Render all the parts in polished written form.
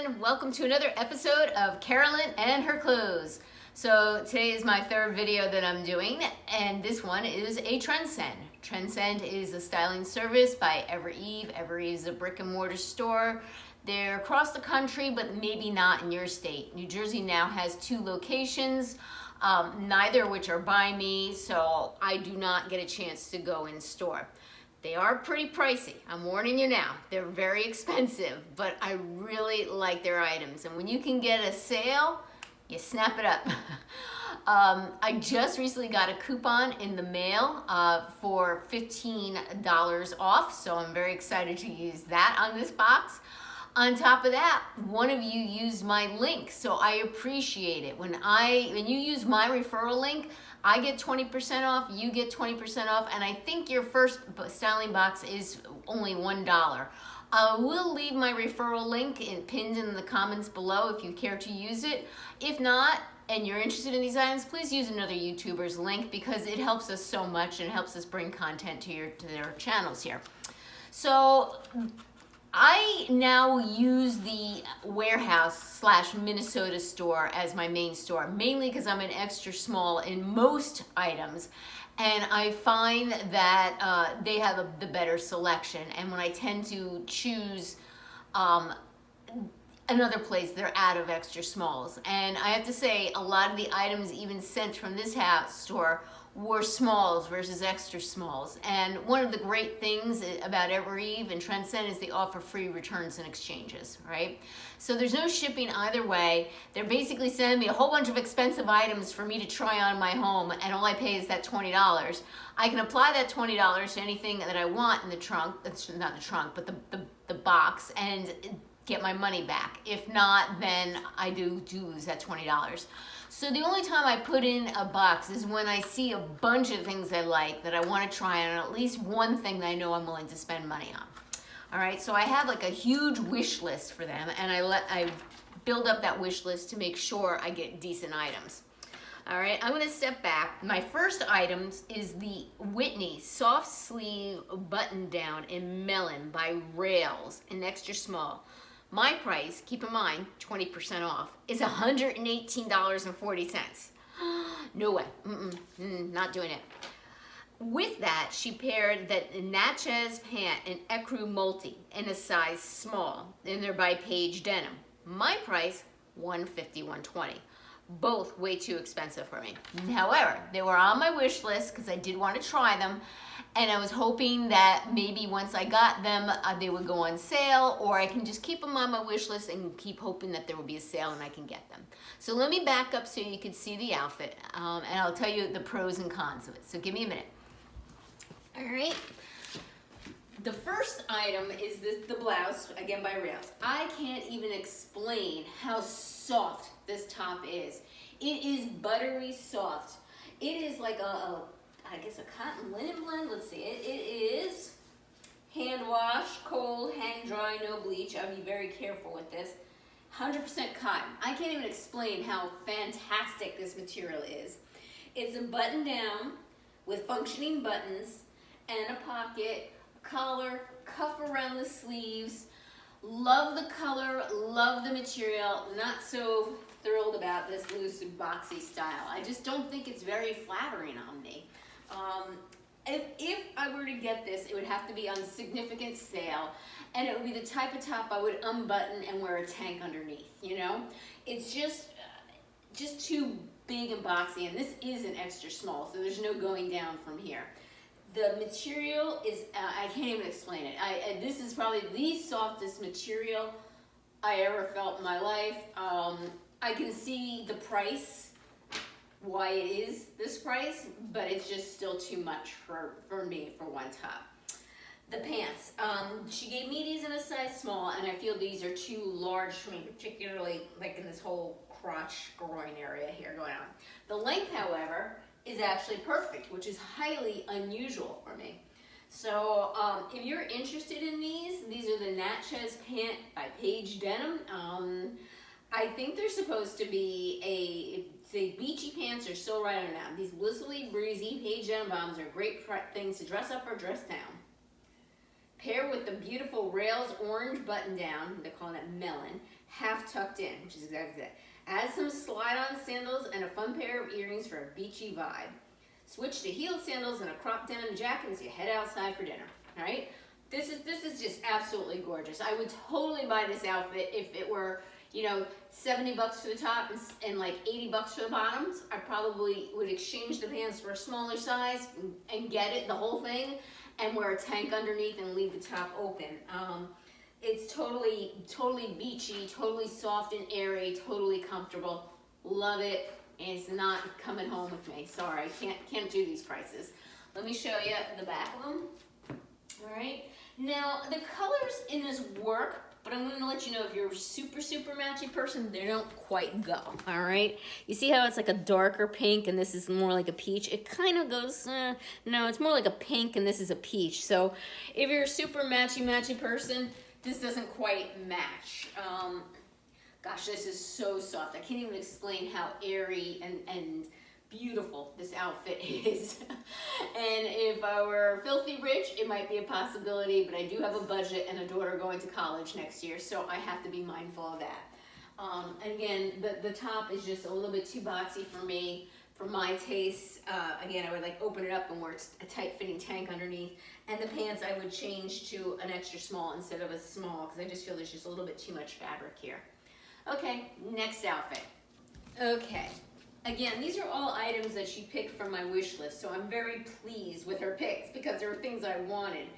everyone. Welcome to another episode of Carolyn and her clothes. So today is my third video that I'm doing, and this one is a Trendsend. Trendsend is a styling service by Evereve. Evereve is a brick and mortar store. They're across the country, but maybe not in your state. New Jersey now has 2 locations, neither of which are by me, so I do not get a chance to go in store. They are pretty pricey, I'm warning you now. They're very expensive, but I really like their items. And when you can get a sale, you snap it up. I just recently got a coupon in the mail for $15 off, so I'm very excited to use that on this box. On top of that, one of you used my link, so I appreciate it. When you use my referral link, I get 20% off, you get 20% off, and I think your first styling box is only $1. I will leave my referral link pinned in the comments below if you care to use it. If not, and you're interested in these items, please use another YouTuber's link because it helps us so much and helps us bring content to their channels here. So I now use the warehouse / Minnesota store as my main store, mainly because I'm an extra small in most items, and I find that they have the better selection. And when I tend to choose another place, they're out of extra smalls. And I have to say, a lot of the items even sent from this house store were smalls versus extra smalls. And one of the great things about Evereve and Trendsend is they offer free returns and exchanges, right? So there's no shipping either way. They're basically sending me a whole bunch of expensive items for me to try on my home, and all I pay is that $20. I can apply that $20 to anything that I want in the trunk, that's not the trunk, but the box, and get my money back. If not, then I do lose that $20. So the only time I put in a box is when I see a bunch of things I like that I want to try on, and at least one thing that I know I'm willing to spend money on. All right, so I have like a huge wish list for them, and I build up that wish list to make sure I get decent items. All right, I'm gonna step back. My first items is the Whitney soft sleeve button down in melon by Rails, an extra small. My price, keep in mind, 20% off, is $118.40. No way, not doing it. With that, she paired that Natchez pant in ecru multi in a size small, and they're by Paige denim. My price, $150, $120. Both way too expensive for me. However, they were on my wish list because I did want to try them, and I was hoping that maybe once I got them, they would go on sale, or I can just keep them on my wish list and keep hoping that there will be a sale and I can get them. So let me back up so you can see the outfit, and I'll tell you the pros and cons of it. So give me a minute. All right. The first item is the blouse, again by Rails. I can't even explain how soft this top is. It is buttery soft. It is like I guess a cotton linen blend. Let's see, it is hand wash, cold, hang dry, no bleach. I'll be very careful with this. 100% cotton. I can't even explain how fantastic this material is. It's a button down with functioning buttons and a pocket, collar, cuff around the sleeves. Love the color, love the material. Not so thrilled about this loose and boxy style. I just don't think it's very flattering on me. If I were to get this, it would have to be on significant sale, and it would be the type of top I would unbutton and wear a tank underneath, you know? It's just too big and boxy, and this is an extra small, so there's no going down from here. The material is, I can't even explain it. This is probably the softest material I ever felt in my life. I can see the price, why it is this price, but it's just still too much for me for one top. The pants, she gave me these in a size small, and I feel these are too large for me, particularly like in this whole crotch groin area here going on. The length, however, is actually perfect, which is highly unusual for me. So if you're interested in these are the Natchez pant by Paige denim. I think they're supposed to be beachy pants are still right on now. These blissfully breezy Paige denim bottoms are great things to dress up or dress down. Pair with the beautiful Rails orange button down, they're calling it melon, half tucked in, which is exactly that. Add some slide-on sandals and a fun pair of earrings for a beachy vibe. Switch to heeled sandals and a crop denim jacket as you head outside for dinner. All right? This is just absolutely gorgeous. I would totally buy this outfit if it were, you know, $70 for the top and like $80 for the bottoms. I probably would exchange the pants for a smaller size and get it, the whole thing, and wear a tank underneath and leave the top open. It's totally beachy, totally soft and airy, totally comfortable. Love it. And it's not coming home with me. Sorry, can't do these prices. Let me show you the back of them. All right. Now the colors in this work, but I'm going to let you know if you're a super matchy person, they don't quite go. All right. You see how it's like a darker pink and this is more like a peach? It kind of goes. No, it's more like a pink and this is a peach. So if you're a super matchy person, this doesn't quite match. Gosh, this is so soft. I can't even explain how airy and beautiful this outfit is. And if I were filthy rich, it might be a possibility, but I do have a budget and a daughter going to college next year, so I have to be mindful of that. And again, the top is just a little bit too boxy for me, for my tastes. Again, I would like open it up and wear a tight fitting tank underneath. And the pants I would change to an extra small instead of a small, because I just feel there's just a little bit too much fabric here. Okay, next outfit. Okay, again, these are all items that she picked from my wish list, so I'm very pleased with her picks because there were things I wanted.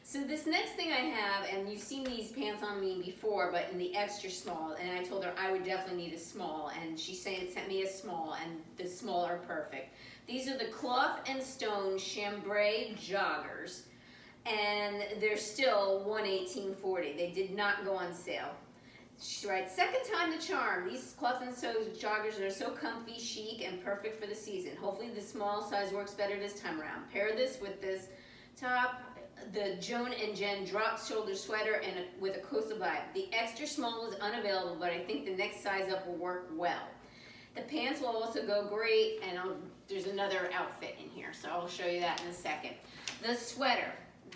So this next thing I have, and you've seen these pants on me before, but in the extra small, and I told her I would definitely need a small, and she sent me a small, and the small are perfect. These are the cloth and stone chambray joggers, and they're still $118.40. They did not go on sale. She writes, second time the charm. These cloth and stone joggers are so comfy, chic, and perfect for the season. Hopefully the small size works better this time around. Pair this with this top, the Joan and Jen drop shoulder sweater and with a coastal vibe. The extra small is unavailable, but I think the next size up will work well. The pants will also go great, and there's another outfit in here, so I'll show you that in a second. The sweater.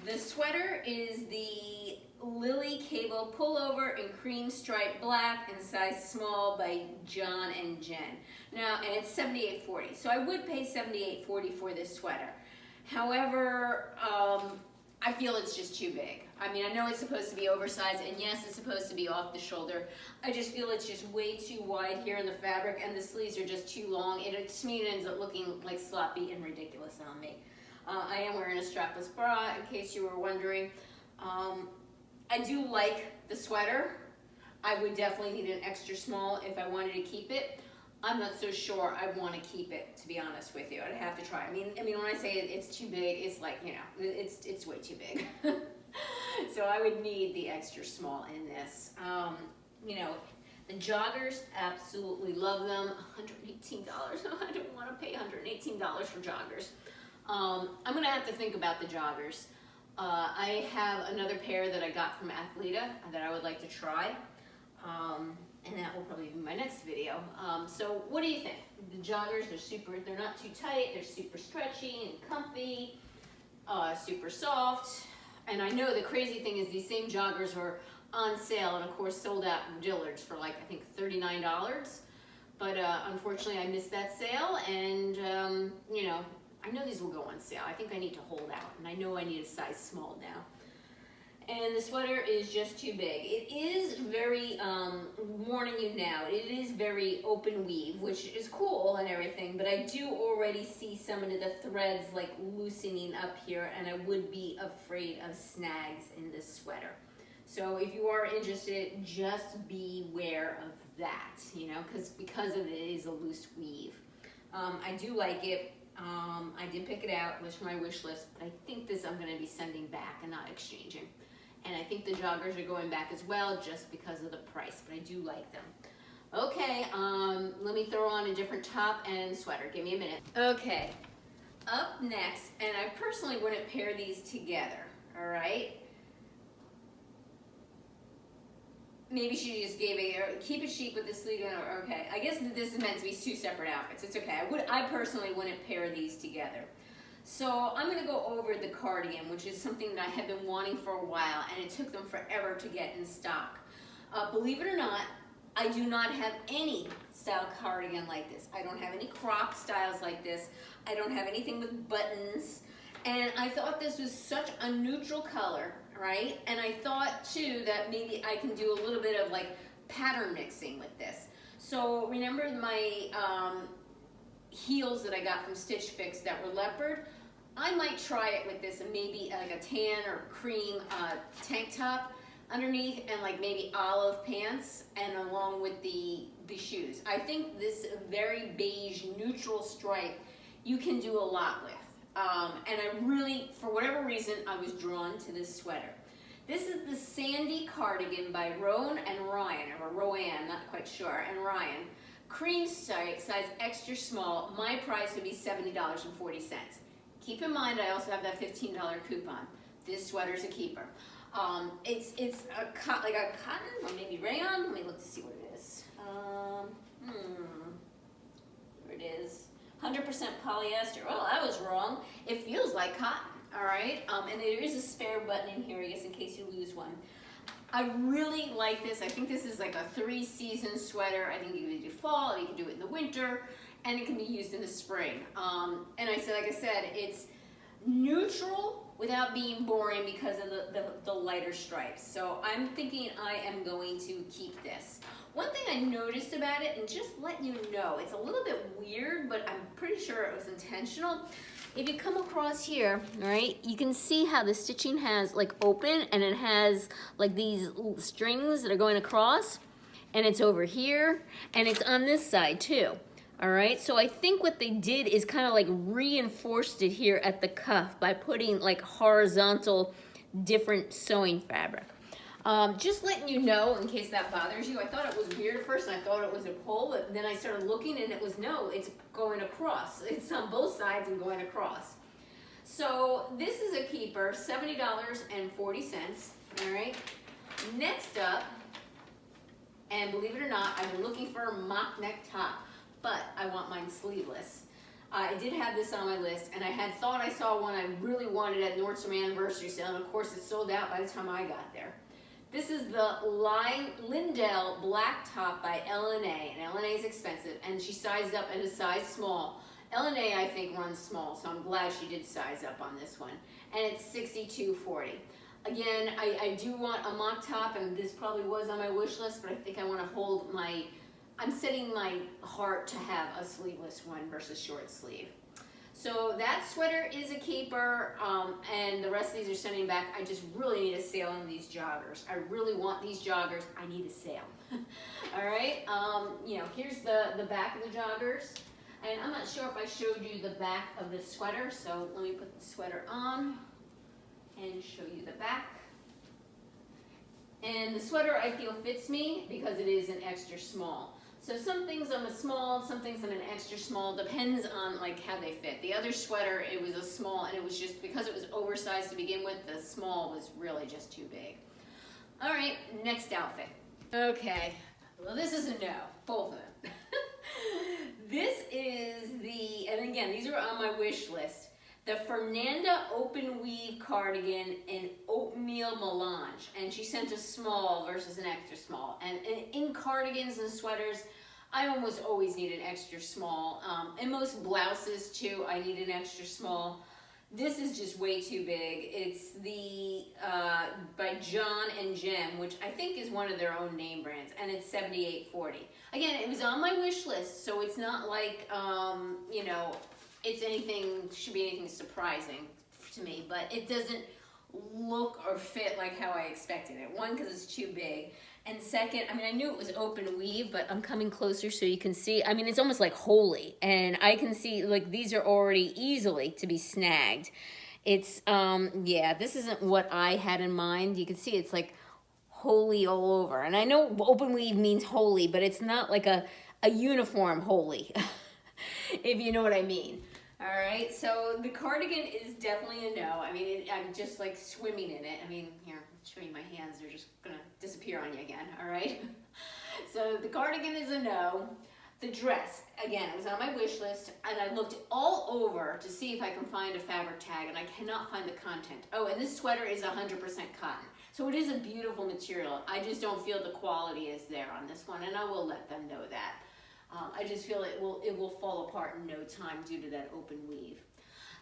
The sweater is the Lily Cable pullover in cream striped black in size small by John and Jen. Now, and it's $78.40, so I would pay $78.40 for this sweater. However, I feel it's just too big. I mean, I know it's supposed to be oversized, and yes, it's supposed to be off the shoulder. I just feel it's just way too wide here in the fabric, and the sleeves are just too long. To me, it ends up looking like sloppy and ridiculous on me. I am wearing a strapless bra, in case you were wondering. I do like the sweater. I would definitely need an extra small if I wanted to keep it. I'm not so sure I want to keep it, to be honest with you. I'd have to try. I mean, when I say it's too big, it's like, you know, it's way too big. So I would need the extra small in this. You know, the joggers, absolutely love them. $118. I don't want to pay $118 for joggers. I'm going to have to think about the joggers. I have another pair that I got from Athleta that I would like to try. And that will probably be my next video. So what do you think? The joggers are they're not too tight, they're super stretchy and comfy, super soft. And I know the crazy thing is these same joggers were on sale and of course sold out in Dillard's for like, I think $39. But unfortunately I missed that sale, and you know, I know these will go on sale. I think I need to hold out, and I know I need a size small now. And the sweater is just too big. It is very, warning you now, it is very open weave, which is cool and everything, but I do already see some of the threads like loosening up here, and I would be afraid of snags in this sweater. So if you are interested, just beware of that, you know, because of it is a loose weave. I do like it. I did pick it out, it was from my wish list, but I think this I'm going to be sending back and not exchanging. And I think the joggers are going back as well, just because of the price, but I do like them. Okay, let me throw on a different top and sweater. Give me a minute. Okay, up next, and I personally wouldn't pair these together, all right? Maybe she just gave keep it chic with the sleeve, or okay. I guess this is meant to be two separate outfits. It's okay. I personally wouldn't pair these together. So I'm going to go over the cardigan, which is something that I have been wanting for a while, and it took them forever to get in stock. Believe it or not, I do not have any style cardigan like this. I don't have any crop styles like this. I don't have anything with buttons. And I thought this was such a neutral color, right? And I thought too that maybe I can do a little bit of like pattern mixing with this. So remember my heels that I got from Stitch Fix that were leopard? I might try it with this and maybe like a tan or cream tank top underneath and like maybe olive pants and along with the shoes. I think this very beige neutral stripe you can do a lot with. And I really, for whatever reason, I was drawn to this sweater. This is the Sandy Cardigan by Rhone and Ryan, or Rowan, not quite sure, and Ryan. Cream size extra small. My price would be $70.40. Keep in mind I also have that $15 coupon. This sweater's a keeper. It's like a cotton or maybe rayon. Let me look to see what it is. There it is. 100% polyester. Oh, I was wrong. It feels like cotton. All right. And there is a spare button in here, I guess, in case you lose one. I really like this. I think this is like a 3-season sweater. I think you can do fall, you can do it in the winter, and it can be used in the spring. And like I said, it's neutral without being boring because of the lighter stripes. So I'm thinking I am going to keep this. One thing I noticed about it, and just let you know, it's a little bit weird, but I'm pretty sure it was intentional. If you come across here, all right, you can see how the stitching has like open and it has like these strings that are going across, and it's over here and it's on this side too. All right, so I think what they did is kind of like reinforced it here at the cuff by putting like horizontal different sewing fabric. Just letting you know in case that bothers you. I thought it was weird at first and I thought it was a pull, but then I started looking and it was no, it's going across. It's on both sides and going across. So this is a keeper, $70.40, all right? Next up, and believe it or not, I've been looking for a mock neck top, but I want mine sleeveless. I did have this on my list, and I had thought I saw one I really wanted at Nordstrom anniversary sale, and of course it's sold out by the time I got there. This is the Lindell black top by L&A, and L&A is expensive, and she sized up in a size small. L&A I think runs small, so I'm glad she did size up on this one, and it's $62.40. Again, I do want a mock top, and this probably was on my wish list, but I think I want to hold my, I'm setting my heart to have a sleeveless one versus short sleeve. So that sweater is a keeper, and the rest of these are sending back. I just really need a sale on these joggers. I really want these joggers. I need a sale. All right, you know, here's the back of the joggers. And I'm not sure if I showed you the back of the sweater, so let me put the sweater on and show you the back. And the sweater I feel fits me because it is an extra small. So some things I'm a small, some things I'm an extra small, depends on like how they fit. The other sweater, it was a small, and it was just, because it was oversized to begin with, the small was really just too big. All right, next outfit. Okay, well this is a no, both of them. This is the, and again, these are on my wish list, the Fernanda open weave cardigan in oatmeal melange, and she sent a small versus an extra small. And in cardigans and sweaters, I almost always need an extra small. In most blouses too, I need an extra small. This is just way too big. It's the by John and Jem, which I think is one of their own name brands, and it's $78.40. Again, it was on my wish list, so it's not like you know, it's anything, should be anything surprising to me, but it doesn't look or fit like how I expected it. One, because it's too big, and second, I mean, I knew it was open weave, but I'm coming closer so you can see. I mean, it's almost like holey, and I can see like these are already easily to be snagged. It's yeah, this isn't what I had in mind. You can see it's like holey all over, and I know open weave means holey, but it's not like a uniform holey. If you know what I mean. All right, so the cardigan is definitely a no. I mean, I'm just like swimming in it. I mean, here, I'll show you my hands. They're just gonna disappear on you again, all right? So the cardigan is a no. The dress, again, it was on my wish list, and I looked all over to see if I can find a fabric tag, and I cannot find the content. Oh, and this sweater is 100% cotton. So it is a beautiful material. I just don't feel the quality is there on this one, and I will let them know that. I just feel it will fall apart in no time due to that open weave.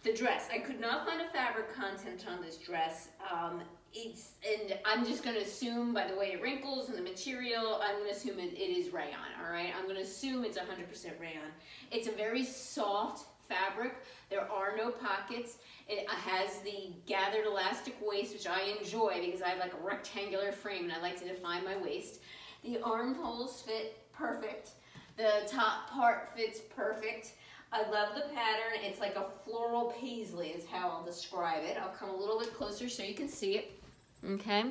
The dress, I could not find a fabric content on this dress. And I'm just going to assume by the way it wrinkles and the material, I'm going to assume it is rayon, all right? I'm going to assume it's 100% rayon. It's a very soft fabric. There are no pockets. It has the gathered elastic waist, which I enjoy because I have like a rectangular frame and I like to define my waist. The armholes fit perfect. The top part fits perfect. I love the pattern. It's like a floral paisley is how I'll describe it. I'll come a little bit closer so you can see it. Okay.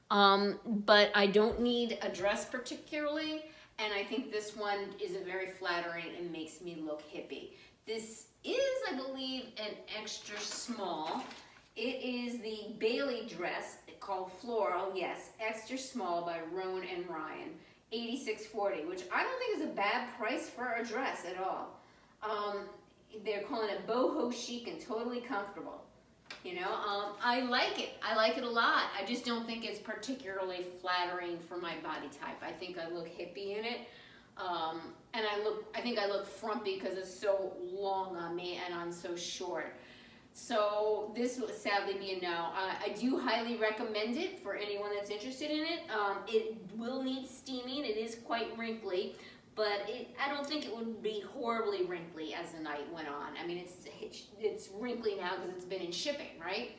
But I don't need a dress particularly, and I think this one is a very flattering and makes me look hippie. This is, I believe, an extra small. It is the Bailey dress called Floral, yes, extra small by Rhone and Ryan, $86.40, which I don't think is a bad price for a dress at all. They're calling it boho chic and totally comfortable. You know, I like it. I like it a lot. I just don't think it's particularly flattering for my body type. I think I look hippie in it. And I think I look frumpy because it's so long on me and I'm so short. So this will sadly be a no. I do highly recommend it for anyone that's interested in it. It will need steaming. It is quite wrinkly, but I don't think it would be horribly wrinkly as the night went on. I mean, it's wrinkly now because it's been in shipping, right?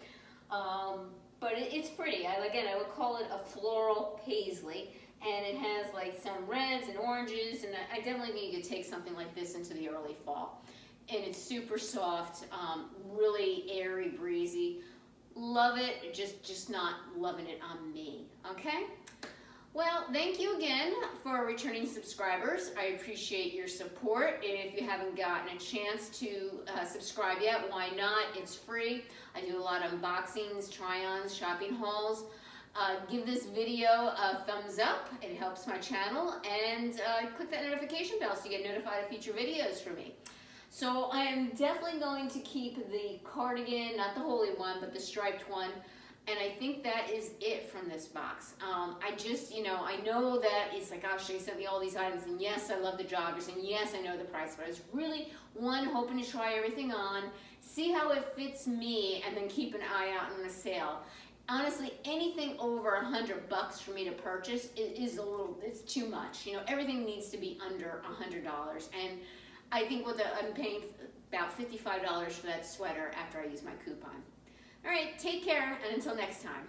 But it's pretty. Again, I would call it a floral paisley, and it has like some reds and oranges, and I definitely need to take something like this into the early fall. And it's super soft, really airy, breezy. Love it, just not loving it on me, okay? Well, thank you again for returning subscribers. I appreciate your support. If you haven't gotten a chance to subscribe yet, why not? It's free. I do a lot of unboxings, try-ons, shopping hauls. Give this video a thumbs up. It helps my channel. And click that notification bell so you get notified of future videos from me. So I am definitely going to keep the cardigan, not the holy one, but the striped one. And I think that is it from this box. I just, I know that it's like, gosh, they sent me all these items, and yes, I love the joggers, and yes, I know the price, but I was really, hoping to try everything on, see how it fits me, and then keep an eye out on a sale. Honestly, anything over $100 for me to purchase is it's too much. Everything needs to be under $100, and I think I'm paying about $55 for that sweater after I use my coupon. All right, take care, and until next time.